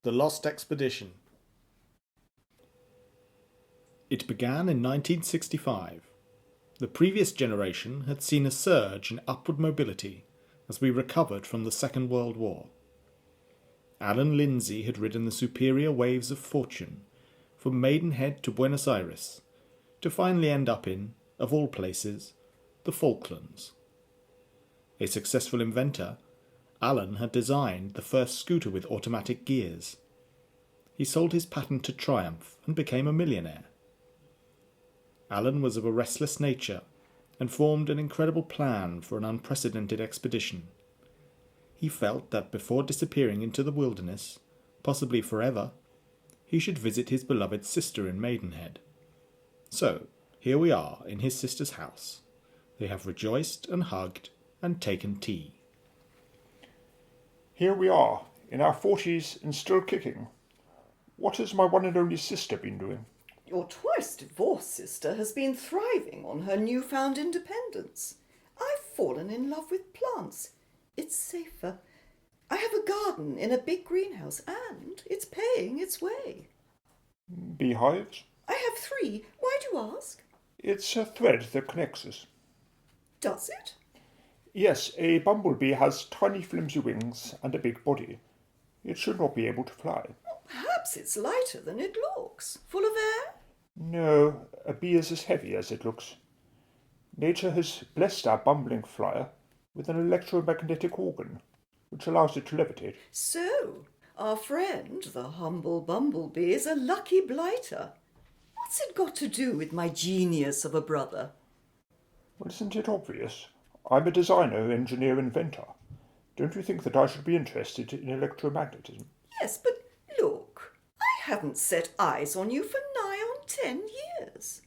The Lost Expedition. It began in 1965. The previous generation had seen a surge in upward mobility as we recovered from the Second World War. Alan Lindsay had ridden the superior waves of fortune from Maidenhead to Buenos Aires, to finally end up in, of all places, the Falklands. A successful inventor, Alan had designed the first scooter with automatic gears. He sold his patent to Triumph and became a millionaire. Alan was of a restless nature and formed an incredible plan for an unprecedented expedition. He felt that before disappearing into the wilderness, possibly forever, he should visit his beloved sister in Maidenhead. So, here we are in his sister's house. They have rejoiced and hugged and taken tea. Here we are, in our 40s and still kicking. What has my one and only sister been doing? Your twice divorced sister has been thriving on her newfound independence. I've fallen in love with plants. It's safer. I have a garden in a big greenhouse and it's paying its way. Beehives? I have 3. Why do you ask? It's a thread that connects us. Does it? Yes, a bumblebee has tiny flimsy wings and a big body. It should not be able to fly. Perhaps it's lighter than it looks. Full of air? No, a bee is as heavy as it looks. Nature has blessed our bumbling flyer with an electromagnetic organ, which allows it to levitate. So, our friend, the humble bumblebee, is a lucky blighter. What's it got to do with my genius of a brother? Well, isn't it obvious? I'm a designer, engineer, inventor. Don't you think that I should be interested in electromagnetism? Yes, but look, I haven't set eyes on you for nigh on 10 years.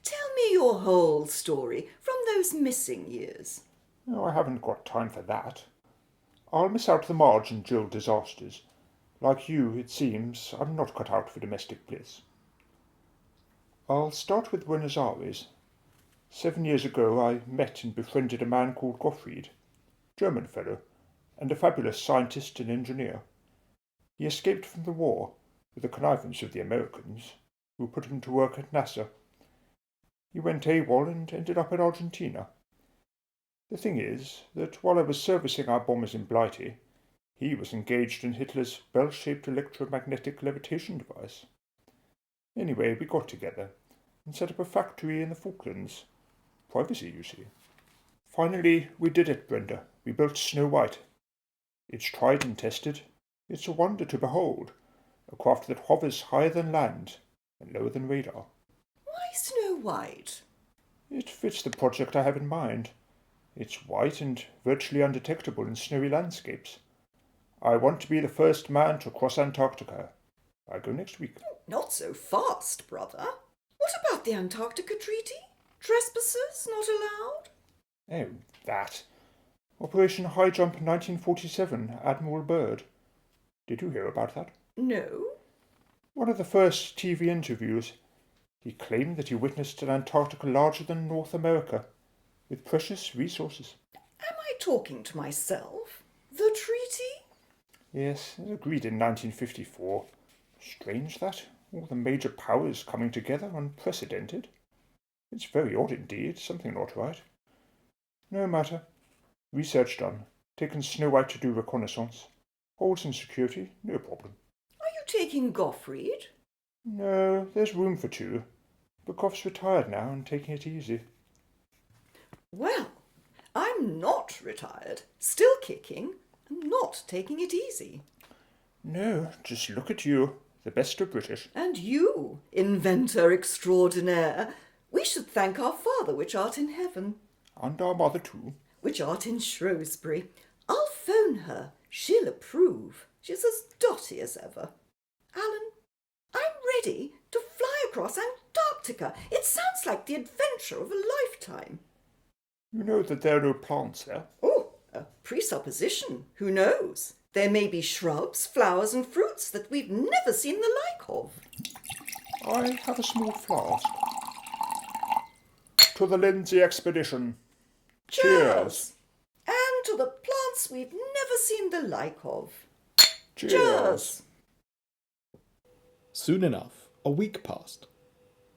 Tell me your whole story from those missing years. No, I haven't got time for that. I'll miss out the Marge and Jill disasters. Like you, it seems, I'm not cut out for domestic bliss. I'll start with Buenos Aires. 7 years ago I met and befriended a man called Gottfried, German fellow, and a fabulous scientist and engineer. He escaped from the war, with the connivance of the Americans, who put him to work at NASA. He went AWOL and ended up in Argentina. The thing is that while I was servicing our bombers in Blighty, he was engaged in Hitler's bell-shaped electromagnetic levitation device. Anyway, we got together and set up a factory in the Falklands. Privacy, you see. Finally, we did it, Brenda. We built Snow White. It's tried and tested. It's a wonder to behold. A craft that hovers higher than land and lower than radar. Why Snow White? It fits the project I have in mind. It's white and virtually undetectable in snowy landscapes. I want to be the first man to cross Antarctica. I go next week. Not so fast, brother. What about the Antarctica Treaty? Trespassers not allowed? Oh, that. Operation High Jump 1947, Admiral Byrd. Did you hear about that? No. One of the first TV interviews, he claimed that he witnessed an Antarctica larger than North America, with precious resources. Am I talking to myself? The treaty? Yes, agreed in 1954. Strange that. All the major powers coming together, unprecedented. It's very odd indeed, something not right. No matter. Research done. Taken Snow White to do reconnaissance. Holds in security, no problem. Are you taking Gottfried? No, there's room for 2. But Goff's retired now and taking it easy. Well, I'm not retired, still kicking, and not taking it easy. No, just look at you, the best of British. And you, inventor extraordinaire. We should thank our Father which art in heaven. And our mother too. Which art in Shrewsbury. I'll phone her. She'll approve. She's as dotty as ever. Alan, I'm ready to fly across Antarctica. It sounds like the adventure of a lifetime. You know that there are no plants there. Oh, a presupposition. Who knows? There may be shrubs, flowers and fruits that we've never seen the like of. I have a small flask. To the Lindsay expedition. Cheers. And to the plants we've never seen the like of. Cheers. Cheers. Soon enough, a week passed.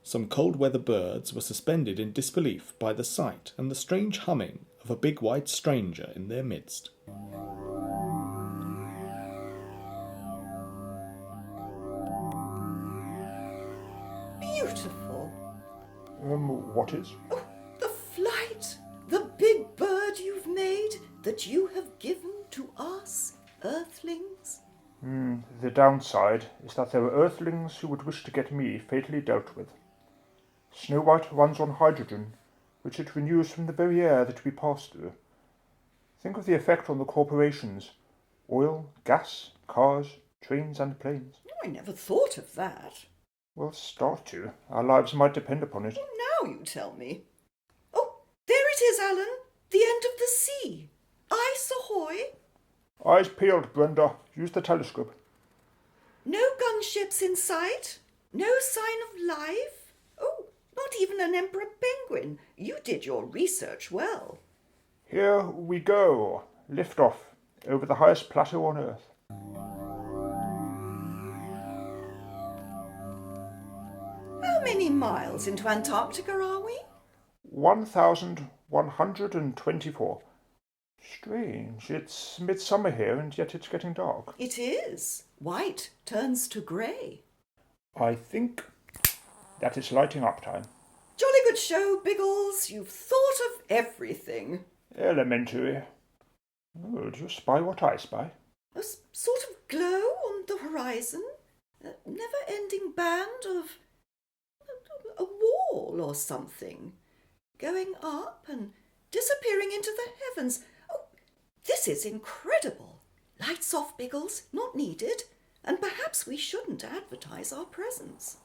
Some cold-weather birds were suspended in disbelief by the sight and the strange humming of a big white stranger in their midst. Beautiful. What is? Oh, the flight, the big bird you've made that you have given to us, earthlings. The downside is that there are earthlings who would wish to get me fatally dealt with. Snow White runs on hydrogen, which it renews from the very air that we pass through. Think of the effect on the corporations. Oil, gas, cars, trains and planes. I never thought of that. We'll start to. Our lives might depend upon it. Now you tell me. Oh, there it is, Alan. The end of the sea. Ice ahoy. Eyes peeled, Brenda. Use the telescope. No gunships in sight. No sign of life. Oh, not even an emperor penguin. You did your research well. Here we go. Lift off over the highest plateau on Earth. How many miles into Antarctica are we? 1,124. Strange. It's midsummer here and yet it's getting dark. It is. White turns to grey. I think that is lighting up time. Jolly good show, Biggles. You've thought of everything. Elementary. Oh, do you spy what I spy? A sort of glow on the horizon. A never-ending band of a wall or something. Going up and disappearing into the heavens. Oh, this is incredible. Lights off, Biggles. Not needed. And perhaps we shouldn't advertise our presence.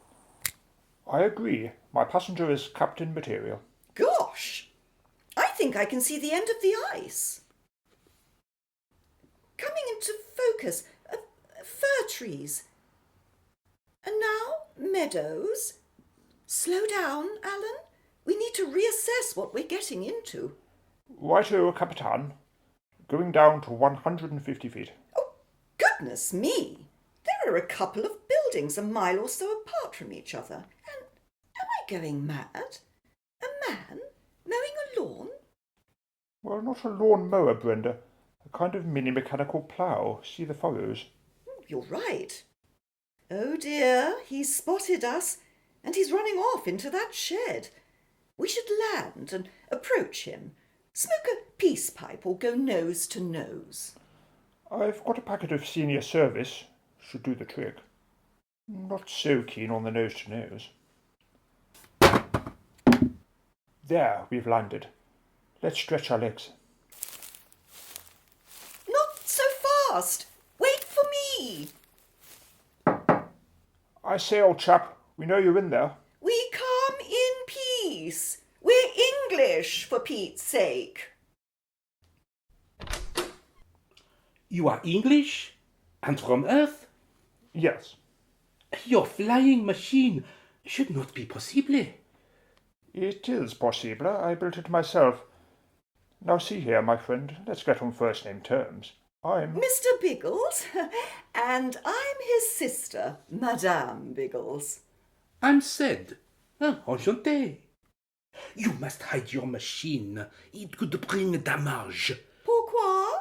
I agree. My passenger is Captain Material. Gosh! I think I can see the end of the ice. Coming into focus, fir trees. And now meadows. Slow down, Alan. We need to reassess what we're getting into. Righto, Capitan. Going down to 150 feet. Oh, goodness me! There are a couple of buildings a mile or so apart from each other. And am I going mad? A man mowing a lawn? Well, not a lawn mower, Brenda. A kind of mini-mechanical plough. See the furrows. You're right. Oh dear, he's spotted us, and he's running off into that shed. We should land and approach him. Smoke a peace pipe or go nose to nose. I've got a packet of senior service. Should do the trick. Not so keen on the nose to nose. There, we've landed. Let's stretch our legs. Not so fast! Wait for me! I say, old chap, we know you're in there. We come in peace. We're English, for Pete's sake. You are English? And from Earth? Yes. Your flying machine should not be possible. It is possible. I built it myself. Now see here, my friend, let's get on first-name terms. I'm... Mr. Biggles, and I'm his sister, Madame Biggles. I'm Sid. Enchanté. You must hide your machine. It could bring damage. Pourquoi?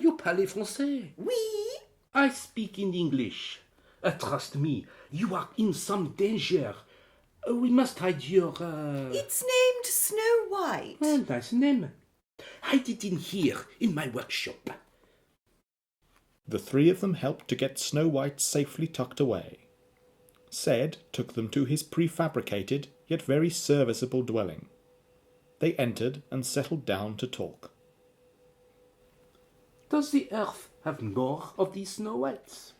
You parle français? Oui. I speak in English. Trust me, you are in some danger. We must hide your... It's named Snow White. Nice name. Hide it in here, in my workshop. The three of them helped to get Snow White safely tucked away. Ced took them to his prefabricated yet very serviceable dwelling. They entered and settled down to talk. Does the Earth have more of these Snow Whites?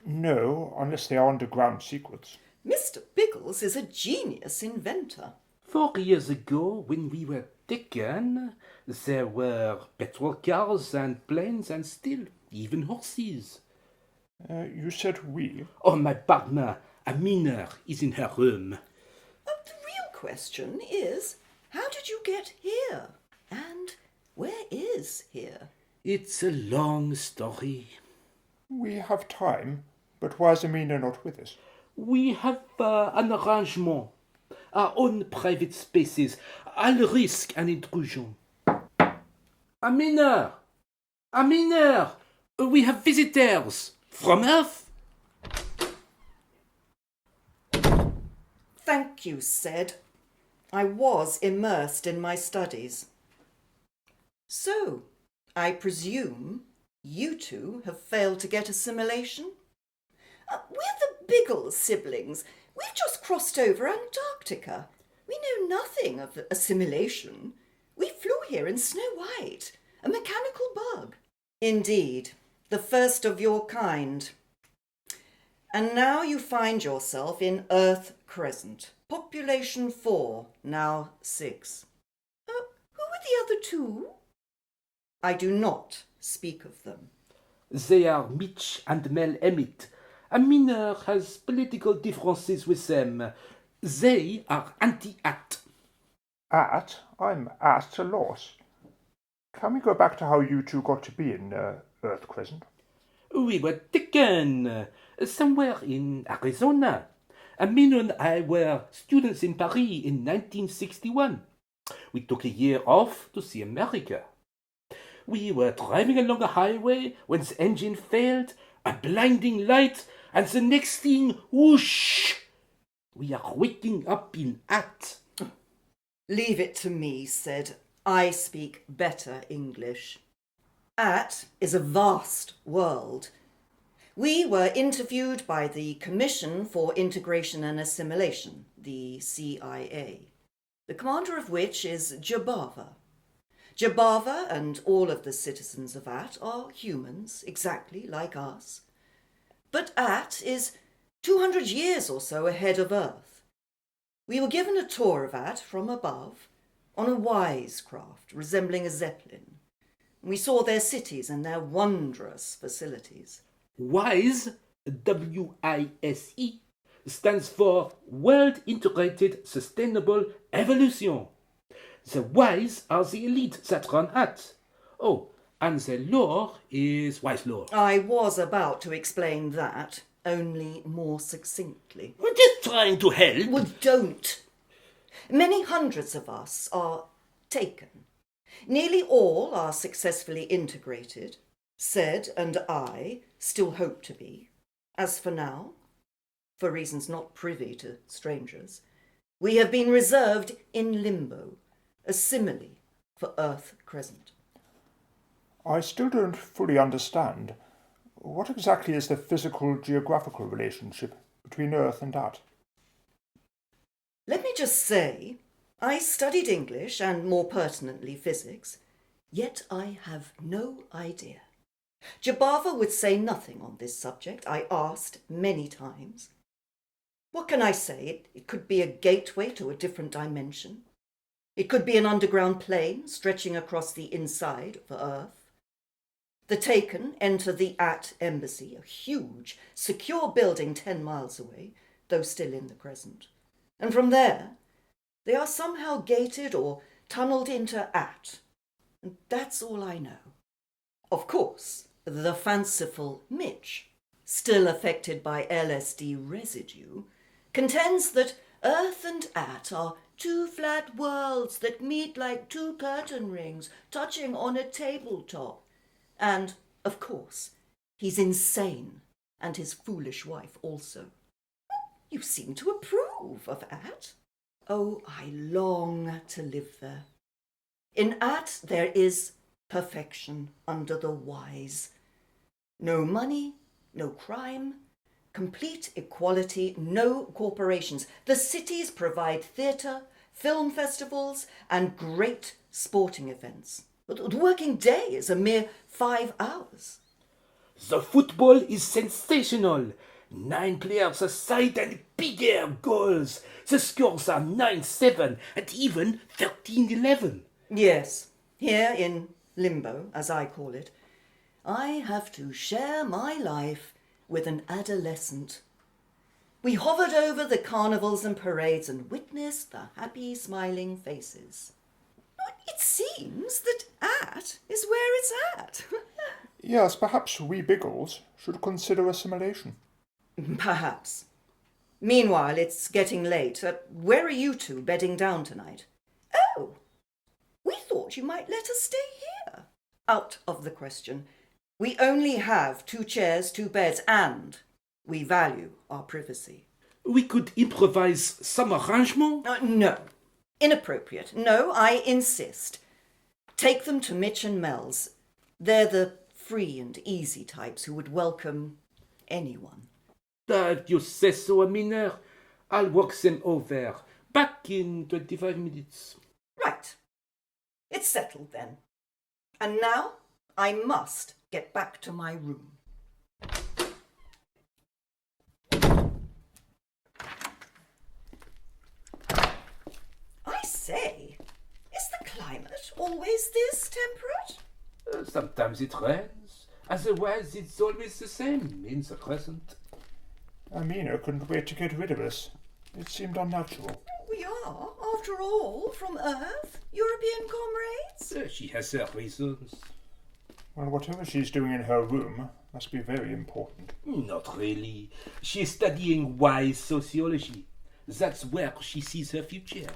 No, unless they are underground secrets. Mr. Biggles is a genius inventor. 4 years ago, when we were taken, there were petrol cars and planes and still even horses. You said we. Oh, my partner, a miner, is in her room. The real question is, how did you get here? And where is here? It's a long story. We have time. But why is Amina not with us? We have an arrangement. Our own private spaces. I'll risk an intrusion. Amina! Amina! We have visitors! From Earth? Thank you, said. I was immersed in my studies. So, I presume you two have failed to get assimilation? We're the Biggle siblings. We've just crossed over Antarctica. We know nothing of assimilation. We flew here in Snow White, a mechanical bug. Indeed, the first of your kind. And now you find yourself in Earth Crescent. Population 4, now 6. Who are the other two? I do not speak of them. They are Mitch and Mel Emmett. Amina has political differences with them. They are anti-AT. At? I'm at a loss. Can we go back to how you two got to be in Earth Crescent? We were taken somewhere in Arizona. Amina and I were students in Paris in 1961. We took a year off to see America. We were driving along a highway when the engine failed, a blinding light, and the next thing, whoosh! We are waking up in At. Leave it to me, said. I speak better English. At is a vast world. We were interviewed by the Commission for Integration and Assimilation, the CIA, the commander of which is Jabava. Jabava and all of the citizens of At are humans, exactly like us. But At is 200 years or so ahead of Earth. We were given a tour of At from above, on a wise craft resembling a zeppelin. We saw their cities and their wondrous facilities. WISE, W-I-S-E, stands for World Integrated Sustainable Evolution. The WISE are the elite that run At. Oh, and the lore is wise lore. I was about to explain that, only more succinctly. We're just trying to help. Well, don't. Many hundreds of us are taken. Nearly all are successfully integrated. Said and I still hope to be. As for now, for reasons not privy to strangers, we have been reserved in limbo, a simile for Earth Crescent. I still don't fully understand. What exactly is the physical geographical relationship between Earth and At? Let me just say, I studied English and more pertinently physics, yet I have no idea. Jabava would say nothing on this subject. I asked many times. What can I say? It could be a gateway to a different dimension. It could be an underground plane stretching across the inside of Earth. The Taken enter the At Embassy, a huge, secure building 10 miles away, though still in the Crescent. And from there, they are somehow gated or tunnelled into At. And that's all I know. Of course, the fanciful Mitch, still affected by LSD residue, contends that Earth and At are two flat worlds that meet like two curtain rings touching on a tabletop. And, of course, he's insane, and his foolish wife also. You seem to approve of At. Oh, I long to live there. In At there is perfection under the wise. No money, no crime, complete equality, no corporations. The cities provide theatre, film festivals, and great sporting events. But the working day is a mere 5 hours. The football is sensational. 9 players a side and bigger goals. The scores are 9-7 and even 13-11. Yes, here in limbo, as I call it, I have to share my life with an adolescent. We hovered over the carnivals and parades and witnessed the happy, smiling faces. It seems that At is where it's at. Yes, perhaps we Biggles should consider assimilation. Perhaps. Meanwhile, it's getting late. Where are you two bedding down tonight? Oh, we thought you might let us stay here. Out of the question. We only have 2 chairs, 2 beds, and we value our privacy. We could improvise some arrangement. No. Inappropriate. No, I insist. Take them to Mitch and Mel's. They're the free and easy types who would welcome anyone. If you say so, Amina, I'll walk them over. Back in 25 minutes. Right. It's settled then. And now I must get back to my room. I say, is the climate always this temperate? Sometimes it rains. Otherwise, it's always the same in the crescent. Amina couldn't wait to get rid of us. It seemed unnatural. We are, after all, from Earth, European comrades. She has her reasons. Well, whatever she's doing in her room must be very important. Not really. She's studying wise sociology. That's where she sees her future.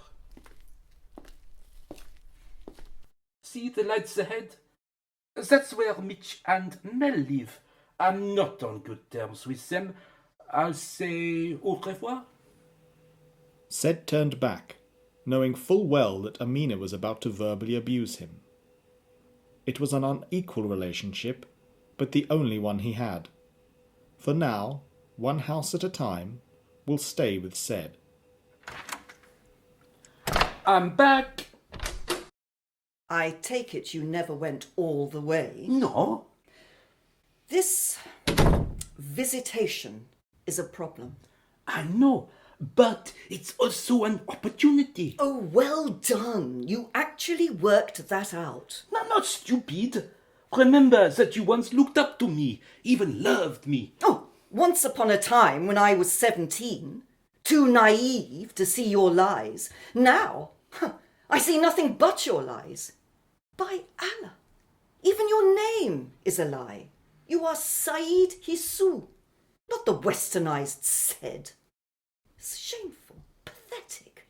See the lights ahead? That's where Mitch and Mel live. I'm not on good terms with them. I'll say au revoir. Sed turned back, knowing full well that Amina was about to verbally abuse him. It was an unequal relationship, but the only one he had. For now, one house at a time, will stay with Sed. I'm back. I take it you never went all the way. No. This visitation is a problem. I know, but it's also an opportunity. Oh, well done. You actually worked that out. No, not stupid. Remember that you once looked up to me, even loved me. Oh, once upon a time when I was 17, too naive to see your lies. Now, I see nothing but your lies. By Allah, even your name is a lie. You are Said Hissou, not the westernized Sed. It's shameful, pathetic.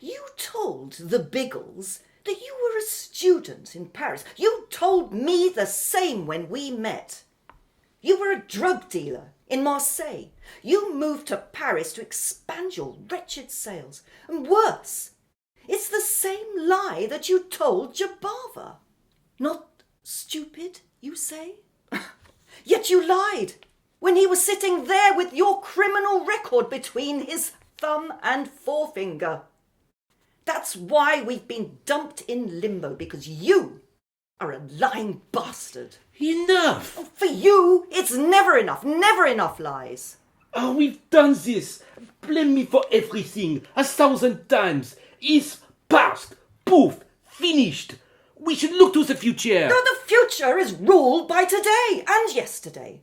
You told the Biggles that you were a student in Paris. You told me the same when we met. You were a drug dealer in Marseille. You moved to Paris to expand your wretched sales. And worse, it's the same lie that you told Jabava. Not stupid, you say? Yet you lied when he was sitting there with your criminal record between his thumb and forefinger. That's why we've been dumped in limbo, because you are a lying bastard. Enough! For you, it's never enough lies. Oh, we've done this. Blame me for everything 1,000 times. It's past. Poof. Finished. We should look to the future. No, the future is ruled by today and yesterday.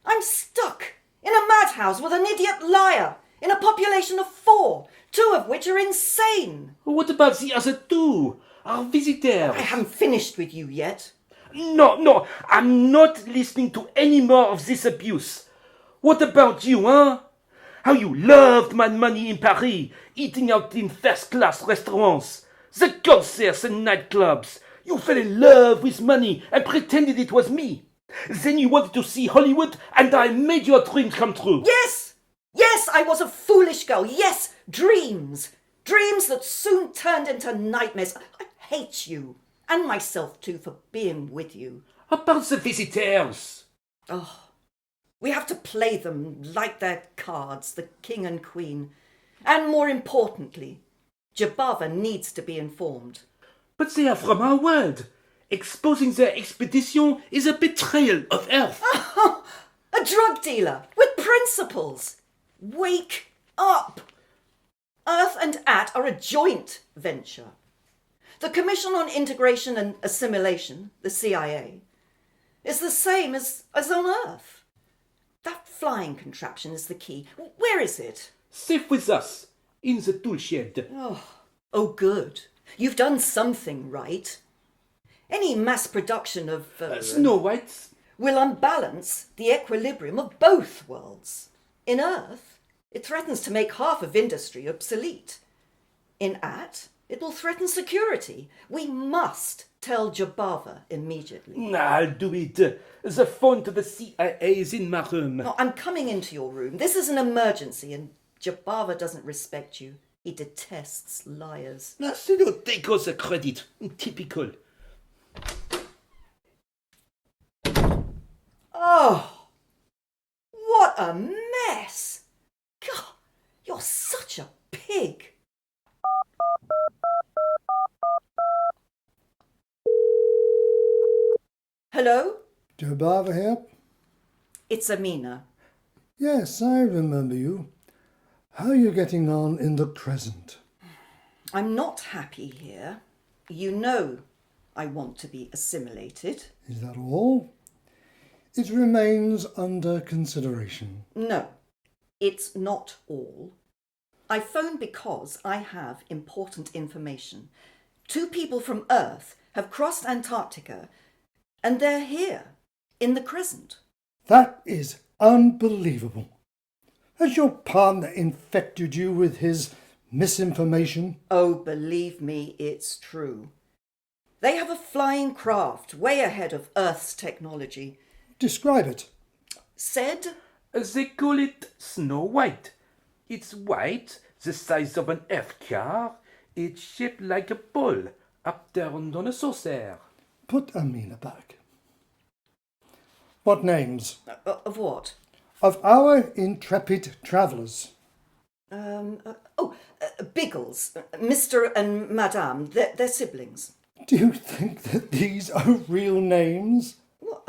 I'm stuck in a madhouse with an idiot liar in a population of 4, 2 of which are insane. What about the other 2? Our visitors? I haven't finished with you yet. No, I'm not listening to any more of this abuse. What about you, huh? How you loved my money in Paris, eating out in first-class restaurants, the concerts and nightclubs. You fell in love with money and pretended it was me. Then you wanted to see Hollywood and I made your dreams come true. Yes, I was a foolish girl. Yes, dreams. Dreams that soon turned into nightmares. I hate you, and myself too, for being with you. About the visitors. Oh, we have to play them like their cards, the king and queen. And more importantly, Jabava needs to be informed. But they are from our world. Exposing their expedition is a betrayal of Earth. A drug dealer with principles. Wake up. Earth and At are a joint venture. The Commission on Integration and Assimilation, the CIA, is the same as on Earth. That flying contraption is the key. Where is it? Safe with us, in the tool shed. Oh, good. You've done something right. Any mass production of Snow Whites. will unbalance the equilibrium of both worlds. In Earth, it threatens to make half of industry obsolete. In At, it will threaten security. We must tell Jabava immediately. I'll do it. The phone to the CIA is in my room. No, I'm coming into your room. This is an emergency, and Jabava doesn't respect you. He detests liars. C'est no take us the credit. Typical. Oh, what a mess! God, you're such a pig. Hello? Jabava here? It's Amina. Yes, I remember you. How are you getting on in the Crescent? I'm not happy here. You know I want to be assimilated. Is that all? It remains under consideration. No, it's not all. I phoned because I have important information. 2 people from Earth have crossed Antarctica, and they're here, in the Crescent. That is unbelievable. Has your partner infected you with his misinformation? Oh, believe me, it's true. They have a flying craft way ahead of Earth's technology. Describe it. Said, They call it Snow White. It's white, the size of an Earth car. It's shaped like a ball, upturned on a saucer. Put Amina back. What names? of what? Of our intrepid travellers. Biggles, Mr. and Madame, they're siblings. Do you think that these are real names? What?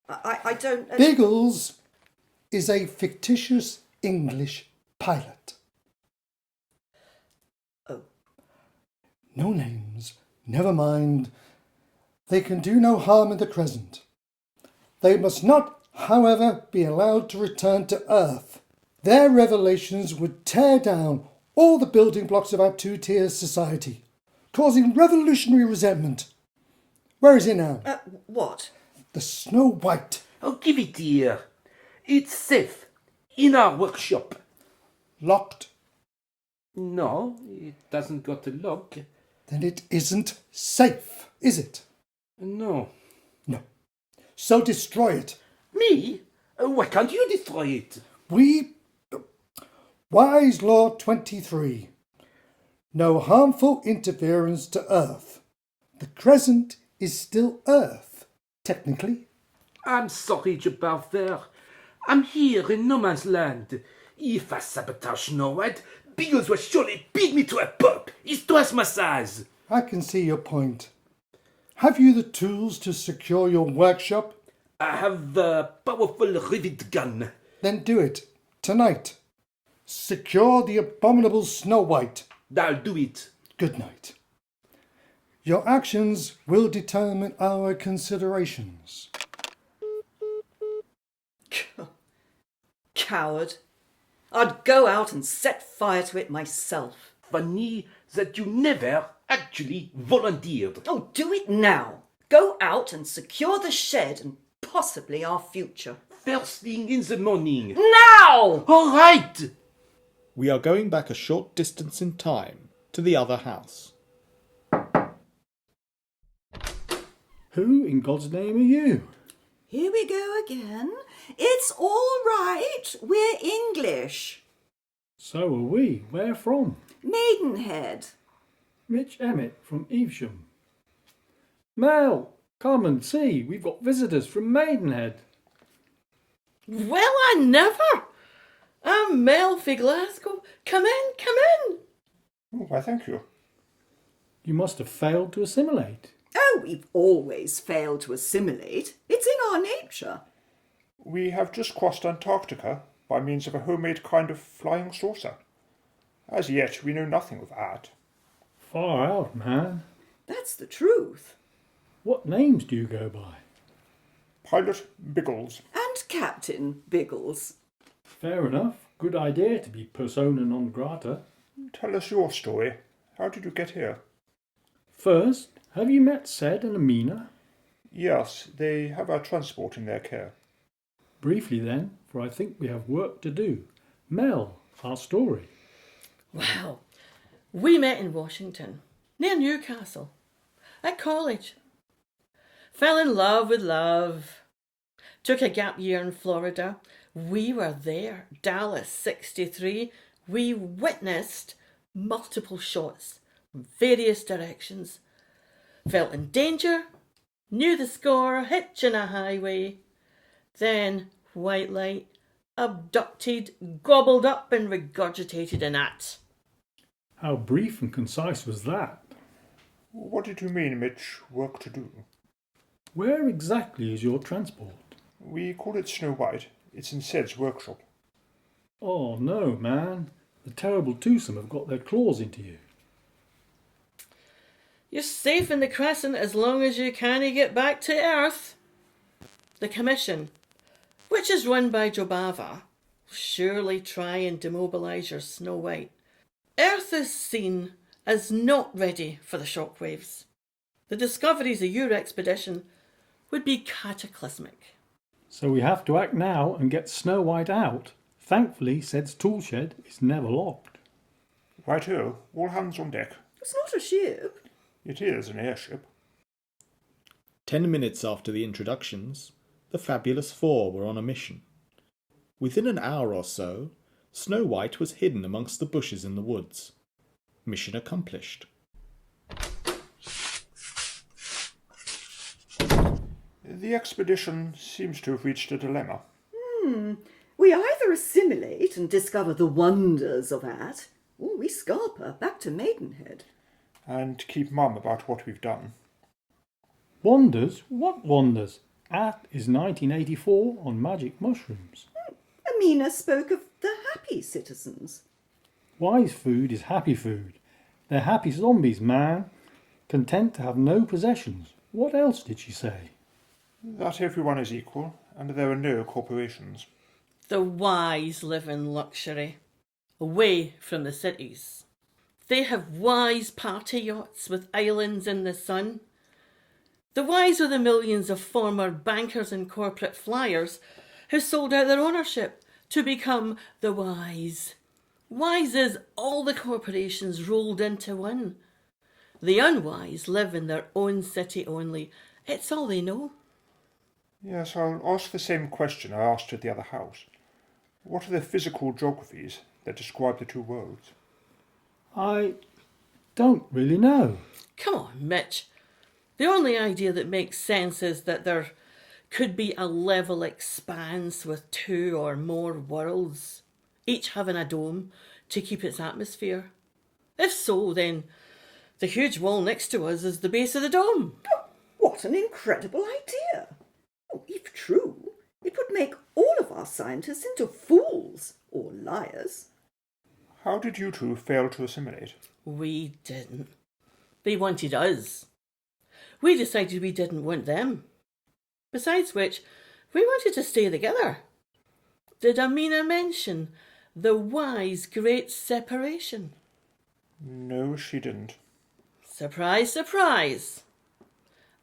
I don't... Biggles is a fictitious English pilot. Oh. No names. Never mind. They can do no harm in the Crescent. They must not, however, be allowed to return to Earth. Their revelations would tear down all the building blocks of our two-tier society, causing revolutionary resentment. Where is he now? What? The Snow White. Oh, give it here. It's safe. In our workshop. Locked. No, it hasn't got a lock. Then it isn't safe, is it? No. No. So destroy it. Me? Why can't you destroy it? Wise Law 23. No harmful interference to Earth. The Crescent is still Earth, technically. I'm sorry, Jabava. I'm here in no man's land. If I sabotage Snow White, Biggles will surely beat me to a pulp. It's twice my size. I can see your point. Have you the tools to secure your workshop? I have a powerful rivet gun. Then do it. Tonight. Secure the abominable Snow White. I'll do it. Good night. Your actions will determine our considerations. Coward. I'd go out and set fire to it myself. Funny that you never actually volunteered. Oh, do it now. Go out and secure the shed and possibly our future. First thing in the morning. Now! All right. We are going back a short distance in time to the other house. Who in God's name are you? Here we go again. It's all right. We're English. So are we. Where from? Maidenhead. Rich Emmett from Evesham. Mel, come and see. We've got visitors from Maidenhead. Well, I never! I'm Mel fi Glasgow. Come in, come in. Oh, why, thank you. You must have failed to assimilate. Oh, we've always failed to assimilate. It's in our nature. We have just crossed Antarctica by means of a homemade kind of flying saucer. As yet, we know nothing of art. Far out, man. That's the truth. What names do you go by? Pilot Biggles. And Captain Biggles. Fair enough. Good idea to be persona non grata. Tell us your story. How did you get here? First, have you met Sed and Amina? Yes, they have our transport in their care. Briefly then, for I think we have work to do. Mel, our story. Well, we met in Washington, near Newcastle, at college. Fell in love with love. Took a gap year in Florida. We were there, Dallas 63. We witnessed multiple shots from various directions. Felt in danger, knew the score, hitching a highway. Then, white light, abducted, gobbled up and regurgitated in at. How brief and concise was that? What did you mean, Mitch, work to do? Where exactly is your transport? We call it Snow White. It's in Sed's workshop. Oh no, man. The terrible twosome have got their claws into you. You're safe in the Crescent as long as you can't get back to Earth. The Commission, which is run by Jobava, will surely try and demobilise your Snow White. Earth is seen as not ready for the shockwaves. The discoveries of your expedition would be cataclysmic. So we have to act now and get Snow White out. Thankfully, Sed's tool shed is never locked. Righto, all hands on deck. It's not a ship. It is an airship. 10 minutes after the introductions, the Fabulous Four were on a mission. Within an hour or so, Snow White was hidden amongst the bushes in the woods. Mission accomplished. The expedition seems to have reached a dilemma. We either assimilate and discover the wonders of At, or we scarper back to Maidenhead. And keep mum about what we've done. Wonders? What wonders? At is 1984 on magic mushrooms. Amina spoke of the happy citizens. Wise food is happy food. They're happy zombies, man. Content to have no possessions. What else did she say? That everyone is equal, and there are no corporations. The wise live in luxury, away from the cities. They have wise party yachts with islands in the sun. The wise are the millions of former bankers and corporate flyers who sold out their ownership to become the wise. Wise is all the corporations rolled into one. The unwise live in their own city only. It's all they know. Yes, I'll ask the same question I asked at the other house. What are the physical geographies that describe the two worlds? I don't really know. Come on, Mitch. The only idea that makes sense is that there could be a level expanse with two or more worlds, each having a dome to keep its atmosphere. If so, then the huge wall next to us is the base of the dome. What an incredible idea! If true, it would make all of our scientists into fools or liars. How did you two fail to assimilate? We didn't. They wanted us. We decided we didn't want them. Besides which, we wanted to stay together. Did Amina mention the wise great separation? No, she didn't. Surprise, surprise.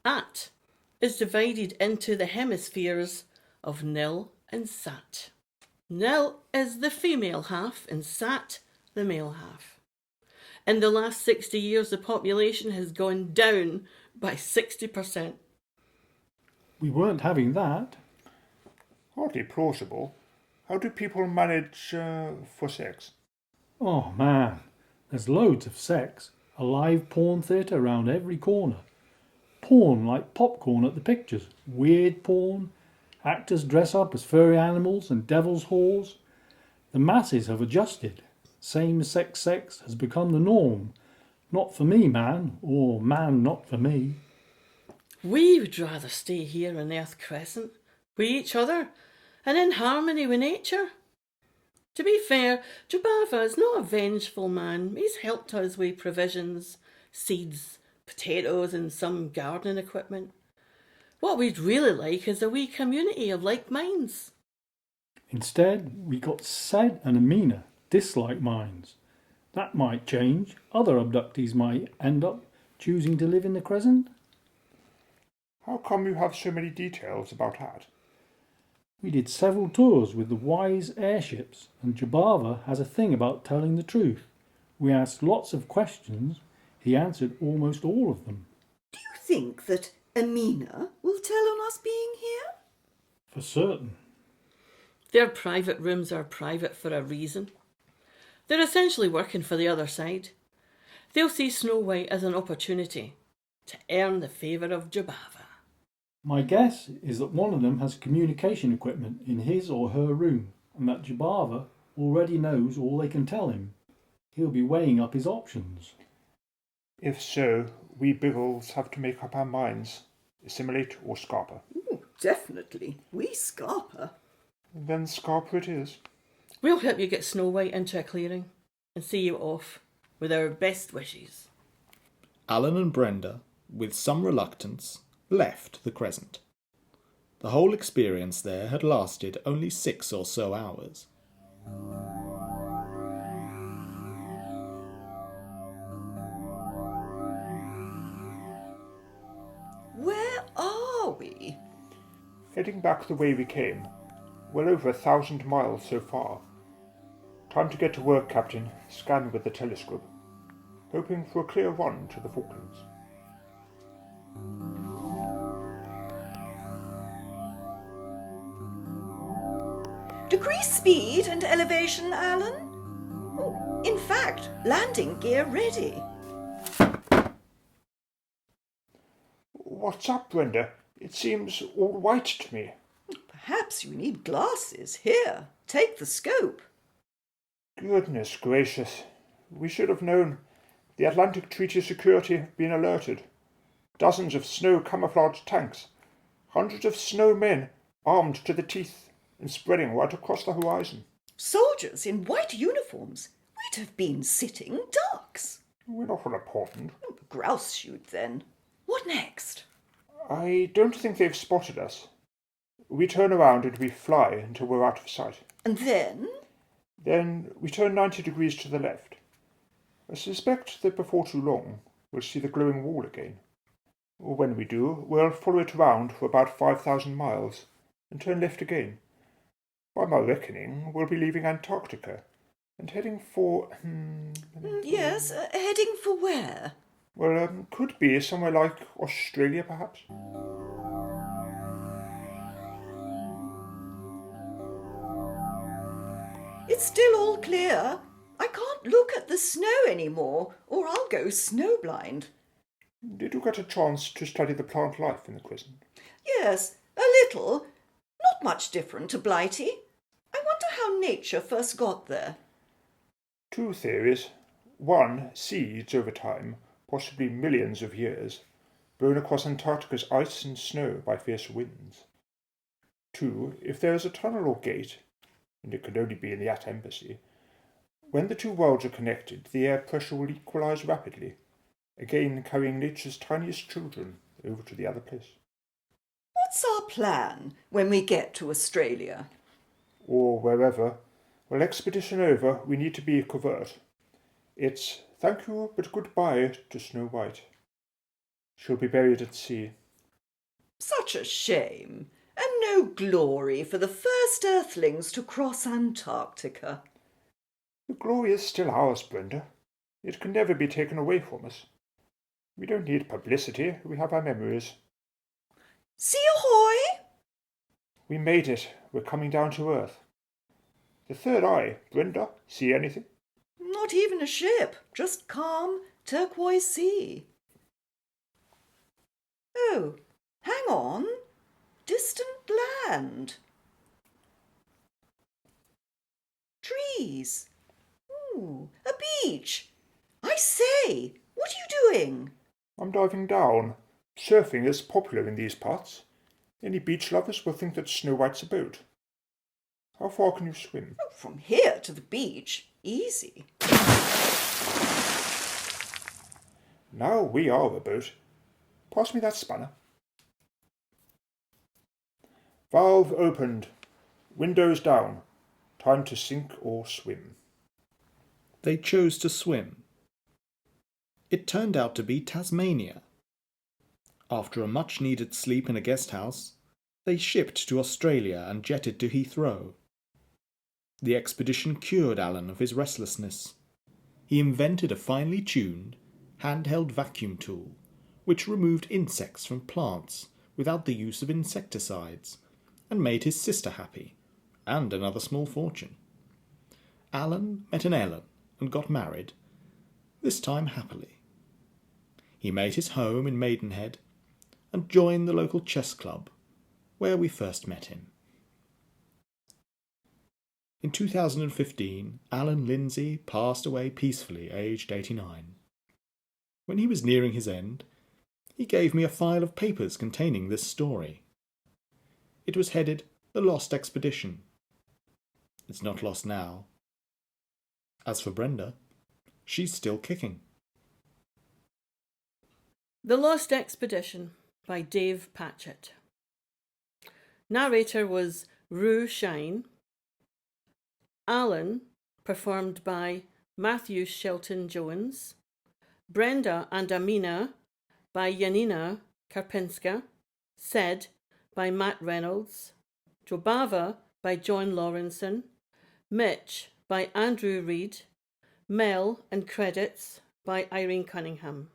At is divided into the hemispheres of Nil and Sat. Nil is the female half and Sat the male half. In the last 60 years, the population has gone down by 60%. We weren't having that. Hardly plausible. How do people manage for sex? Oh man, there's loads of sex. A live porn theatre around every corner. Porn like popcorn at the pictures. Weird porn. Actors dress up as furry animals and devil's whores. The masses have adjusted. Same-sex sex has become the norm. Not for me, man, or man, not for me. We would rather stay here on Earth Crescent with each other and in harmony with nature. To be fair, Jobava is not a vengeful man. He's helped us with provisions, seeds, potatoes and some gardening equipment. What we'd really like is a wee community of like minds. Instead, we got Sed and Amina, dislike minds. That might change. Other abductees might end up choosing to live in the Crescent. How come you have so many details about that? We did several tours with the wise airships, and Jabava has a thing about telling the truth. We asked lots of questions. He answered almost all of them. Do you think that Amina will tell on us being here? For certain. Their private rooms are private for a reason. They're essentially working for the other side. They'll see Snow White as an opportunity to earn the favour of Jabava. My guess is that one of them has communication equipment in his or her room, and that Jabava already knows all they can tell him. He'll be weighing up his options. If so, we Biggles have to make up our minds. Assimilate or Scarper. Ooh, definitely. We Scarper. Then Scarper it is. We'll help you get Snow White into a clearing and see you off with our best wishes. Alan and Brenda, with some reluctance, left the Crescent. The whole experience there had lasted only 6 or so hours. Where are we? Heading back the way we came. Well over 1,000 miles so far. Time to get to work, Captain. Scan with the telescope. Hoping for a clear run to the Falklands. Decrease speed and elevation, Alan. Oh, in fact, landing gear ready. What's up, Brenda? It seems all white to me. Perhaps you need glasses. Here, take the scope. Goodness gracious. We should have known. The Atlantic Treaty Security have been alerted. Dozens of snow camouflage tanks. Hundreds of snow men armed to the teeth and spreading right across the horizon. Soldiers in white uniforms. We'd have been sitting ducks. We're not all important. Grouse shoot, then. What next? I don't think they've spotted us. We turn around and we fly until we're out of sight. And then? Then we turn 90 degrees to the left. I suspect that before too long we'll see the glowing wall again. When we do, we'll follow it round for about 5,000 miles and turn left again. By my reckoning, we'll be leaving Antarctica and heading for... Yes, heading for where? Well, could be somewhere like Australia, perhaps. It's still all clear. I can't look at the snow anymore, or I'll go snowblind. Did you get a chance to study the plant life in the Crescent? Yes, a little. Not much different to Blighty. I wonder how nature first got there. 2 theories. 1, seeds over time, possibly millions of years, blown across Antarctica's ice and snow by fierce winds. 2, if there is a tunnel or gate, and it could only be in the At Embassy, when the 2 worlds are connected, the air pressure will equalise rapidly, again carrying nature's tiniest children over to the other place. What's our plan when we get to Australia? Or wherever. Well, expedition over, we need to be covert. It's thank you, but goodbye to Snow White. She'll be buried at sea. Such a shame, and no glory for the first Earthlings to cross Antarctica. The glory is still ours, Brenda. It can never be taken away from us. We don't need publicity, we have our memories. See ahoy! We made it. We're coming down to Earth. The third eye, Brenda, see anything? Not even a ship, just calm, turquoise sea. Oh, hang on. Distant land. Trees. Ooh, a beach. I say, what are you doing? I'm diving down. Surfing is popular in these parts. Any beach lovers will think that Snow White's a boat. How far can you swim? From here to the beach, easy. Now we are a boat. Pass me that spanner. Valve opened. Windows down. Time to sink or swim. They chose to swim. It turned out to be Tasmania. After a much-needed sleep in a guest house, They shipped to Australia and jetted to Heathrow. The expedition cured Alan of his restlessness. He invented a finely tuned, handheld vacuum tool which removed insects from plants without the use of insecticides, and made his sister happy, and another small fortune. Alan met an Ellen and got married, this time happily. He made his home in Maidenhead and joined the local chess club, where we first met him. In 2015, Alan Lindsay passed away peacefully, aged 89. When he was nearing his end, he gave me a file of papers containing this story. It was headed The Lost Expedition. It's not lost now. As for Brenda, she's still kicking. The Lost Expedition by Dave Patchett. Narrator was Rue Shine. Alan, performed by Matthew Shelton Jones. Brenda and Amina by Janina Karpinska. Said by Matt Reynolds. Jobava by John Lawrenson. Mitch by Andrew Reed. Mel and credits by Irene Cunningham.